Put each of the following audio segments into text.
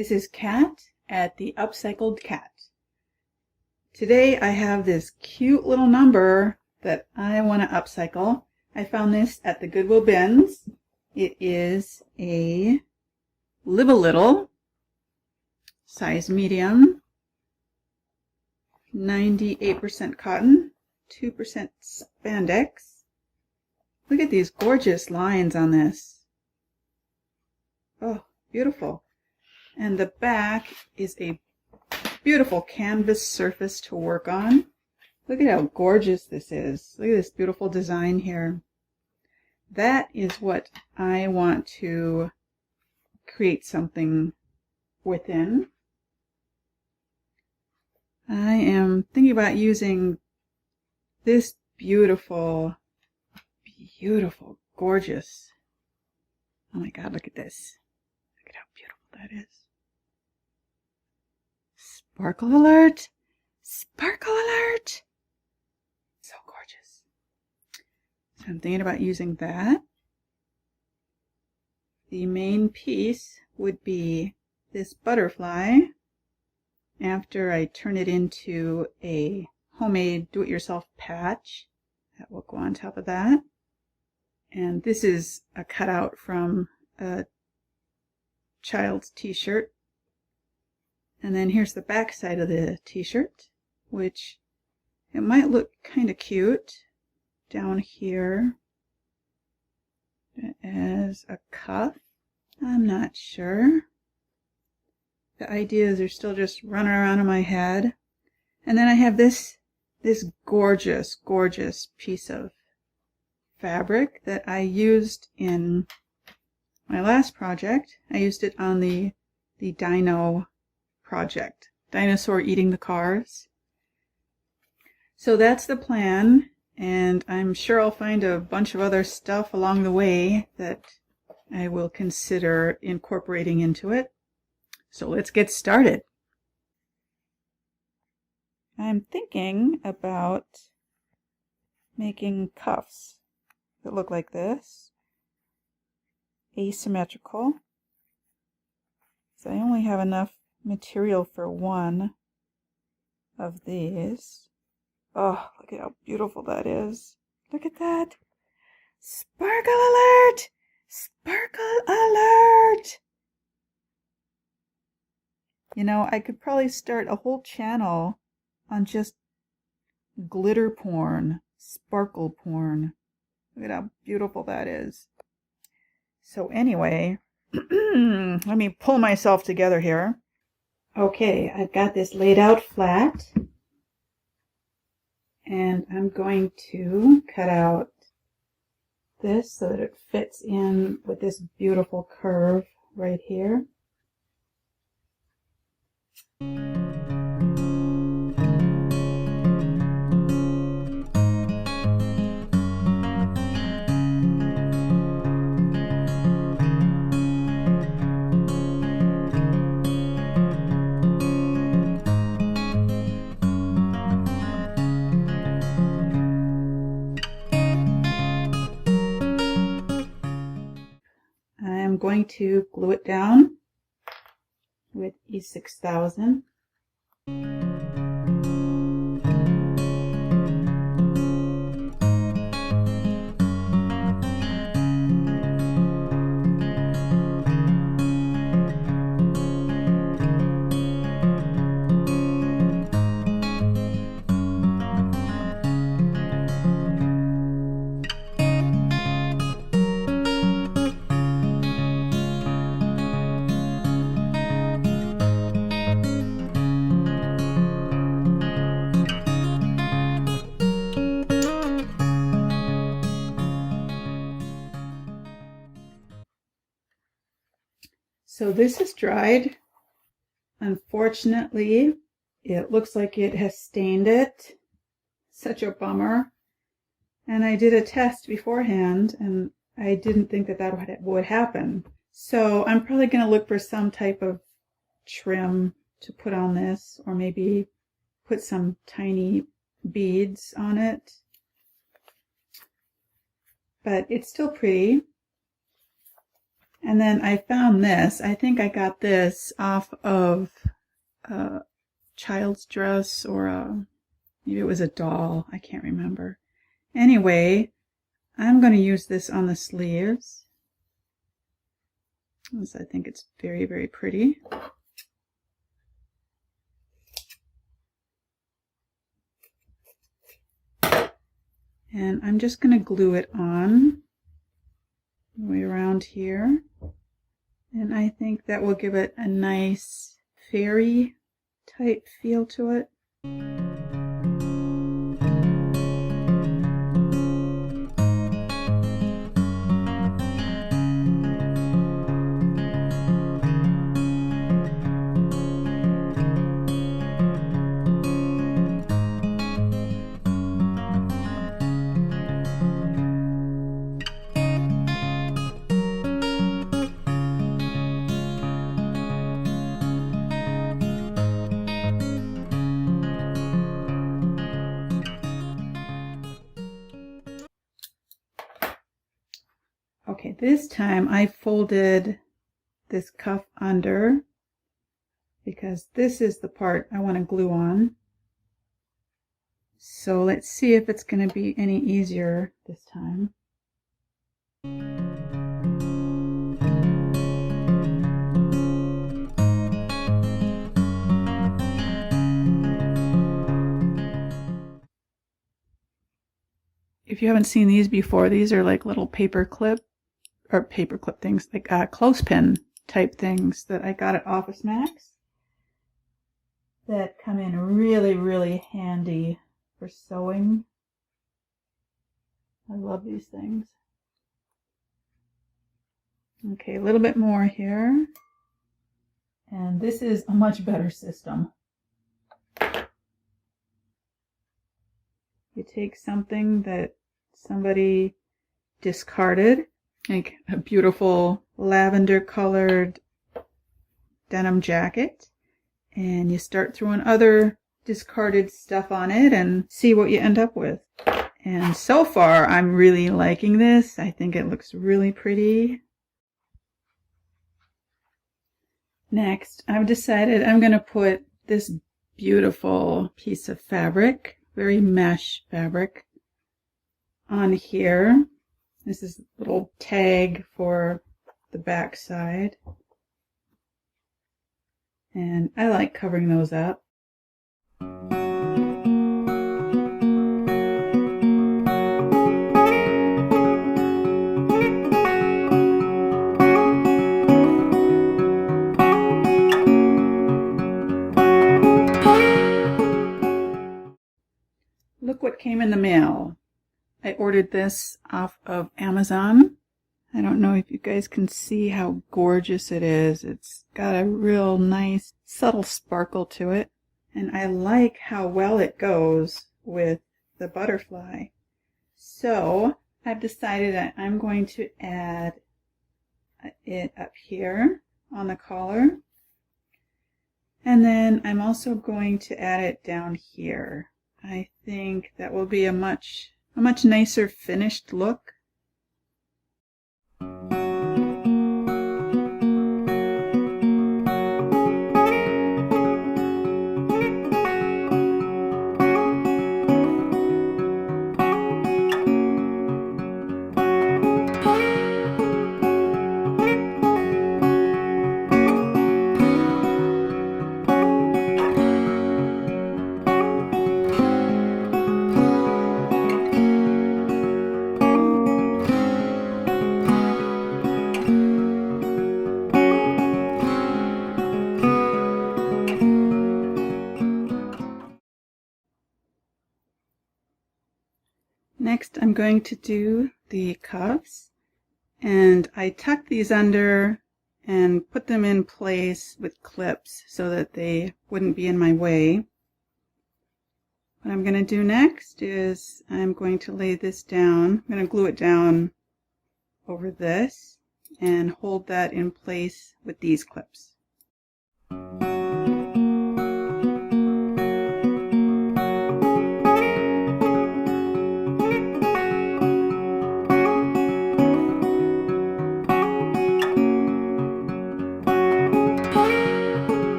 This is Kat at the Upcycled Cat. Today I have this cute little number that I want to upcycle. I found this at the Goodwill bins. It is a Live a Little, size medium, 98% cotton, 2% spandex. Look at these gorgeous lines on this. Oh, beautiful. And the back is a beautiful canvas surface to work on. Look at how gorgeous this is. Look at this beautiful design here. That is what I want to create something within. I am thinking about using this beautiful, gorgeous. Oh my God, look at this. Look at how beautiful that is. Sparkle alert! Sparkle alert! So gorgeous. So I'm thinking about using that. The main piece would be this butterfly after I turn it into a homemade do-it-yourself patch. That will go on top of that. And this is a cutout from a child's t-shirt. And then here's the back side of the t-shirt, which it might look kind of cute down here as a cuff. I'm not sure. The ideas are still just running around in my head. And then I have this gorgeous piece of fabric that I used in my last project. I used it on the dino project, dinosaur eating the cars. So that's the plan, and I'm sure I'll find a bunch of other stuff along the way that I will consider incorporating into it. So let's get started. I'm thinking about making cuffs that look like this, asymmetrical. So I only have enough material for one of these. Oh, look at how beautiful that is. Look at that. Sparkle alert! Sparkle alert! You know, I could probably start a whole channel on just glitter porn, sparkle porn. Look at how beautiful that is. So anyway, let me pull myself together here. Okay, I've got this laid out flat, and I'm going to cut out this so that it fits in with this beautiful curve right here. I'm going to glue it down with E6000. So this is dried. Unfortunately, it looks like it has stained it. Such a bummer. And I did a test beforehand, and I didn't think that would happen. So I'm probably going to look for some type of trim to put on this, or maybe put some tiny beads on it. But it's still pretty. And then I found this. I think I got this off of a child's dress or maybe it was a doll. I can't remember. Anyway, I'm going to use this on the sleeves. I think it's very, very pretty. And I'm just going to glue it on the way around here. And I think that will give it a nice fairy type feel to it. Okay, this time I folded this cuff under because this is the part I want to glue on. So let's see if it's going to be any easier this time. If you haven't seen these before, these are like little paper clip things, like clothespin type things that I got at Office Max that come in really, really handy for sewing. I love these things. Okay, a little bit more here. And this is a much better system. You take something that somebody discarded, like a beautiful lavender colored denim jacket, and you start throwing other discarded stuff on it and see what you end up with. And so far I'm really liking this. I think it looks really pretty. Next, I've decided I'm going to put this beautiful piece of fabric, very mesh fabric, on here. This is a little tag for the back side. And I like covering those up. Look what came in the mail. I ordered this off of Amazon. I don't know if you guys can see how gorgeous it is. It's got a real nice subtle sparkle to it. And I like how well it goes with the butterfly. So I've decided that I'm going to add it up here on the collar. And then I'm also going to add it down here. I think that will be a much nicer finished look. Next, I'm going to do the cuffs, and I tuck these under and put them in place with clips so that they wouldn't be in my way. What I'm going to do next is I'm going to lay this down. I'm going to glue it down over this and hold that in place with these clips.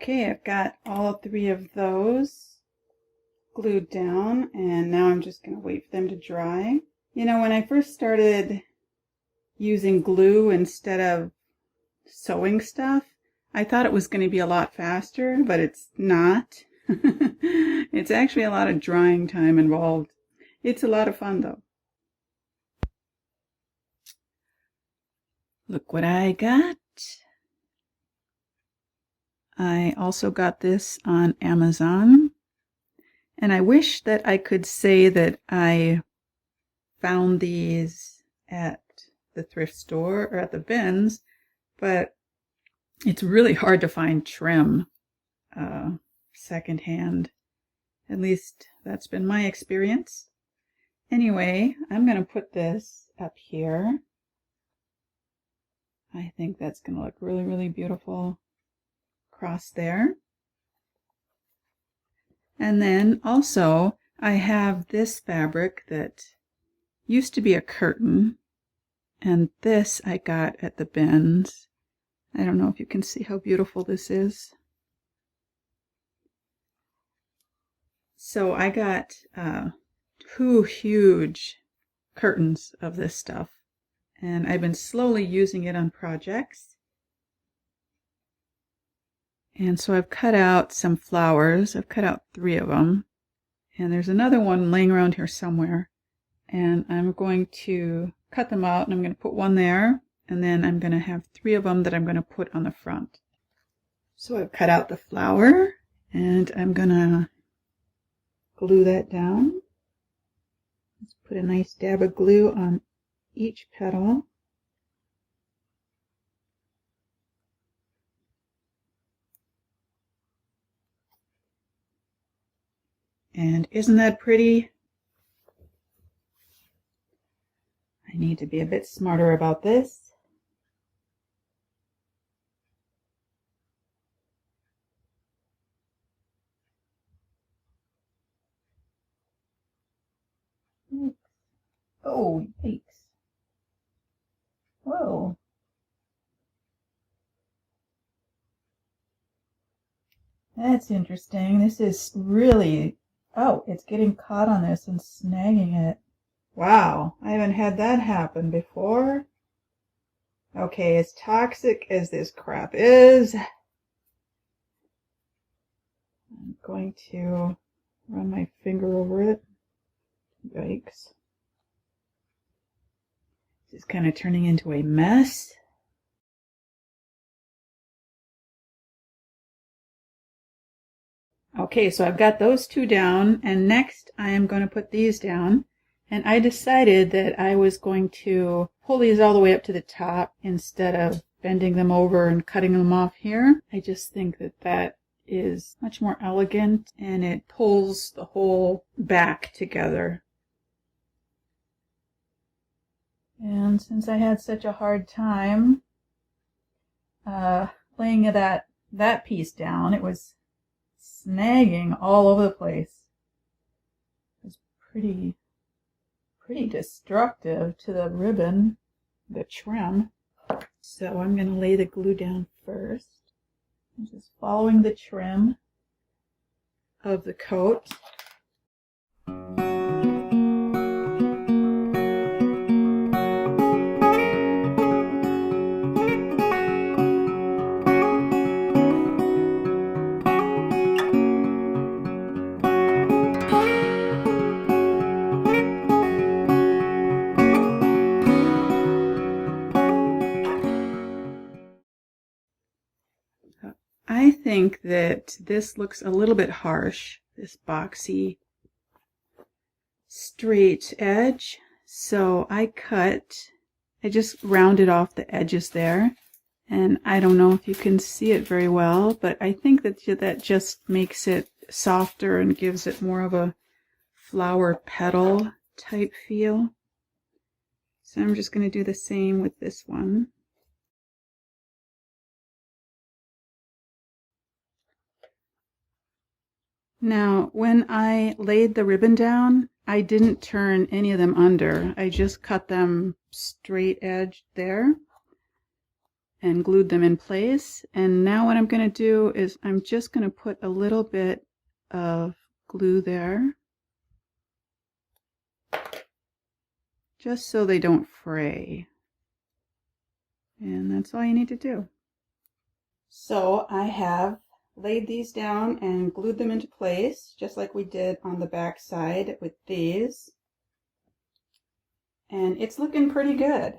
Okay, I've got all 3 of those glued down, and now I'm just going to wait for them to dry. You know, when I first started using glue instead of sewing stuff, I thought it was going to be a lot faster, but it's not. It's actually a lot of drying time involved. It's a lot of fun though. Look what I got. I also got this on Amazon, and I wish that I could say that I found these at the thrift store or at the bins, but it's really hard to find trim secondhand. At least that's been my experience. Anyway, I'm going to put this up here. I think that's going to look really, really beautiful across there. And then also I have this fabric that used to be a curtain, and this I got at the bins. I don't know if you can see how beautiful this is. So I got 2 huge curtains of this stuff, and I've been slowly using it on projects. And so I've cut out some flowers. I've cut out 3 of them, and there's another one laying around here somewhere, and I'm going to cut them out, and I'm going to put one there, and then I'm going to have 3 of them that I'm going to put on the front. So I've cut out the flower, and I'm going to glue that down. Let's put a nice dab of glue on each petal. And isn't that pretty? I need to be a bit smarter about this. Oh, yikes. Whoa. That's interesting. This is really, oh, it's getting caught on this and snagging it. Wow, I haven't had that happen before. Okay, as toxic as this crap is, I'm going to run my finger over it. Yikes. This is kind of turning into a mess. Okay, so I've got those 2 down, and next I am going to put these down. And I decided that I was going to pull these all the way up to the top instead of bending them over and cutting them off here. I just think that that is much more elegant, and it pulls the whole back together. And since I had such a hard time laying that piece down, it was snagging all over the place. It was pretty destructive to the ribbon, the trim. So I'm going to lay the glue down first. I'm just following the trim of the coat. I think that this looks a little bit harsh, this boxy straight edge. So I just rounded off the edges there. And I don't know if you can see it very well, but I think that just makes it softer and gives it more of a flower petal type feel. So I'm just going to do the same with this one. Now, when I laid the ribbon down, I didn't turn any of them under. I just cut them straight edge there. and glued them in place. And now what I'm going to do is I'm just going to put a little bit of glue there, just so they don't fray. And that's all you need to do. So I have laid these down and glued them into place, just like we did on the back side with these. And it's looking pretty good.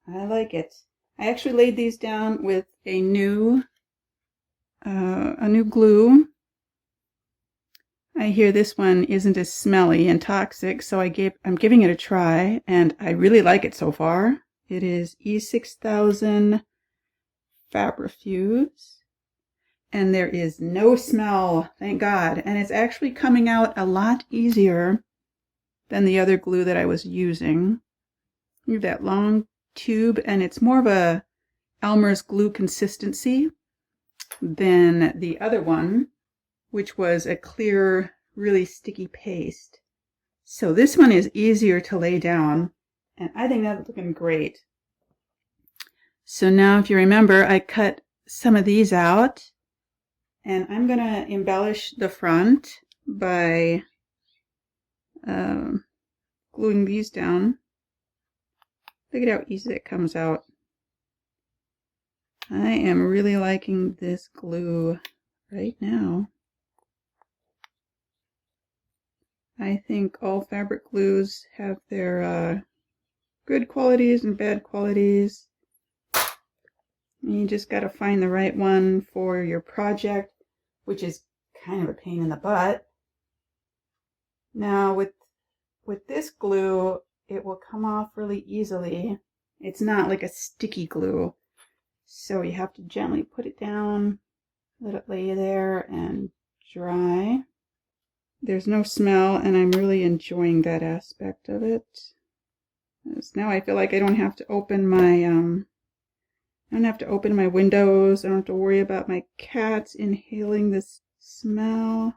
I like it. I actually laid these down with a new glue. I hear this one isn't as smelly and toxic, so I'm giving it a try, and I really like it so far. It is E6000 Fabrifuge, and there is no smell, thank God, and it's actually coming out a lot easier than the other glue that I was using. You have that long tube, and it's more of a Elmer's glue consistency than the other one, which was a clear, really sticky paste. So this one is easier to lay down, and I think that's looking great. So now, if you remember, I cut some of these out, and I'm going to embellish the front by gluing these down. Look at how easy it comes out. I am really liking this glue right now. I think all fabric glues have their good qualities and bad qualities. And you just got to find the right one for your project, which is kind of a pain in the butt. Now with this glue, it will come off really easily. It's not like a sticky glue. So you have to gently put it down, let it lay there and dry. There's no smell, and I'm really enjoying that aspect of it. Now I feel like I don't have to open my windows. I don't have to worry about my cats inhaling this smell,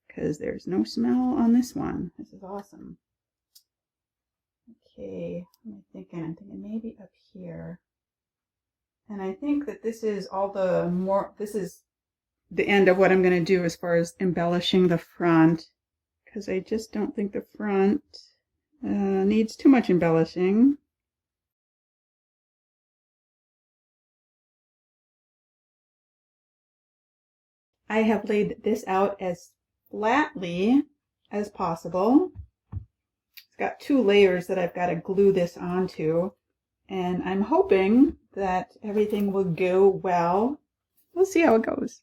because there's no smell on this one. This is awesome. Okay, what am I thinking? I'm thinking maybe up here. And I think that this is this is the end of what I'm going to do as far as embellishing the front, because I just don't think the front needs too much embellishing. I have laid this out as flatly as possible. It's got 2 layers that I've got to glue this onto, and I'm hoping that everything will go well. We'll see how it goes.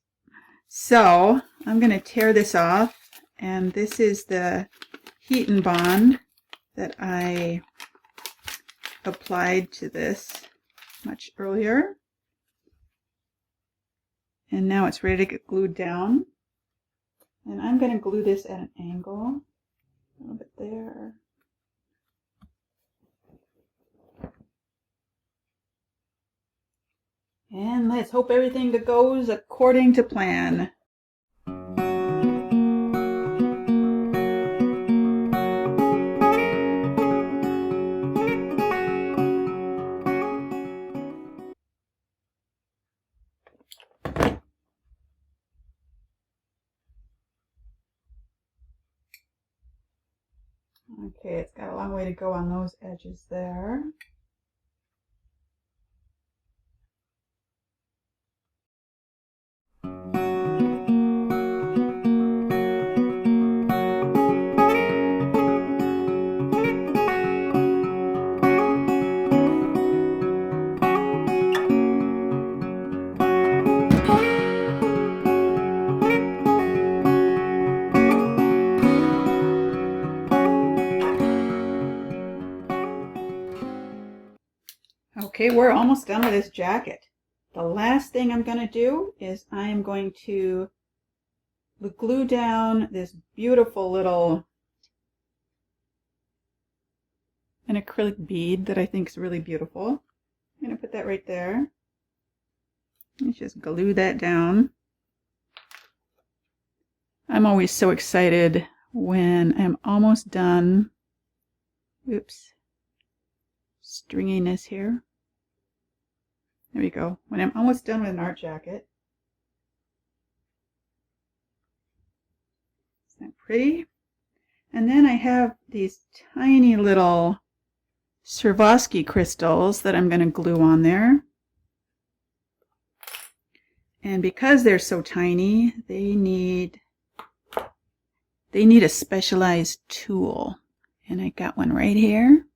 So I'm going to tear this off, and this is the heat and bond that I applied to this much earlier. And now it's ready to get glued down. And I'm going to glue this at an angle, a little bit there. And let's hope everything goes according to plan. Okay, it's got a long way to go on those edges there. Okay, we're almost done with this jacket. The last thing I'm going to do is I'm going to glue down this beautiful little an acrylic bead that I think is really beautiful. I'm going to put that right there. Let's just glue that down. I'm always so excited when I'm almost done. Oops. Stringiness here. There we go. When I'm almost done with an art jacket. Isn't that pretty? And then I have these tiny little Swarovski crystals that I'm going to glue on there. And because they're so tiny, they need a specialized tool. And I got one right here.